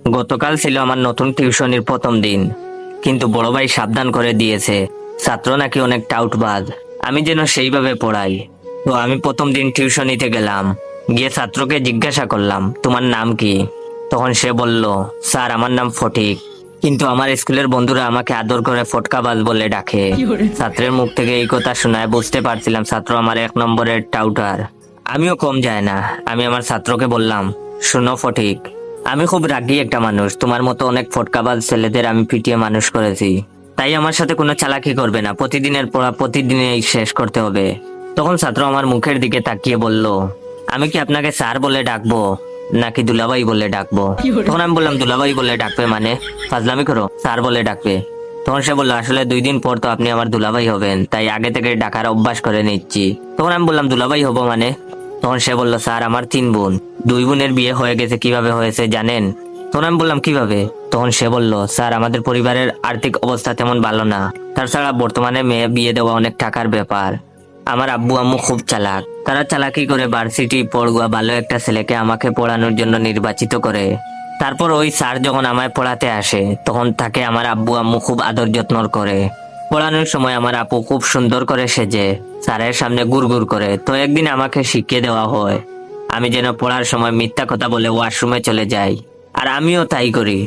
গতকাল ছিল আমার নতুন টিউশনির প্রথম দিন, কিন্তু বড় ভাই সাবধান করে দিয়েছে ছাত্র নাকি অনেক টাউটবাজ, আমি যেন সেইভাবে পড়াই। তো আমি প্রথম দিন টিউশনিতে গেলাম, গিয়ে ছাত্রকে জিজ্ঞাসা করলাম তোমার নাম কি। তখন সে বলল, স্যার আমার নাম ফটিক, কিন্তু আমার স্কুলের বন্ধুরা আমাকে আদর করে ফটকাবাজ বলে ডাকে। ছাত্রের মুখ থেকে এই কথা শোনায় বুঝতে পারছিলাম ছাত্র আমার 1 নম্বরের টাউটার। আমিও কম যায় না, আমি আমার ছাত্রকে বললাম, শোনো ফটিক, আমি খুব রাগী একটা মানুষ, তোমার মতো অনেক ফটকাবাজ ছেলেদের আমি পিটিয়ে মানুষ করেছি, তাই আমার সাথে কোনো চালাকি করবে না, প্রতিদিনের পড়া প্রতিদিনই শেষ করতে হবে। তখন ছাত্র আমার মুখের দিকে তাকিয়ে বলল, আমি কি আপনাকে স্যার বলে ডাকবো নাকি দুলাভাই বলে ডাকবো? তখন আমি বললাম, দুলাভাই বলে ডাকবে মানে? ফাজলামি করো, স্যার বলে ডাকবে। তখন সে বললো, আসলে 2 দিন পর তো আপনি আমার দুলাভাই হবেন, তাই আগে থেকে ডাকার অভ্যাস করে নিচ্ছি। তখন আমি বললাম, দুলাভাই হবো মানে? তখন সে বলল, স্যার আমার 3 বোন, 2 বোনের বিয়ে হয়ে গেছে, কিভাবে হয়েছে জানেন? তখন আমি বললাম, কিভাবে? তখন সে বলল, স্যার আমাদের পরিবারের আর্থিক অবস্থা তেমন ভালো না, তাছাড়া বর্তমানে মেয়ে বিয়ে দেওয়া অনেক টাকার ব্যাপার। আমার আব্বু আম্মু খুব চালাক, তারা চালাকি করে ভার্সিটি পড়ুয়া ভালো একটা ছেলেকে আমাকে পড়ানোর জন্য নির্বাচিত করে। তারপর ওই স্যার যখন আমায় পড়াতে আসে, তখন তাকে আমার আব্বু আম্মু খুব আদর যত্ন করে। পড়ানোর সময় আমার আপু খুব সুন্দর করে সেজে স্যারের সামনে গুড়গুড় করে। তো একদিন আমাকে শিখিয়ে দেওয়া হয় আমি যেন পড়ার সময় মিথ্যা কথা বলে ওয়াশরুমে চলে যাই, আর আমিও তাই করি।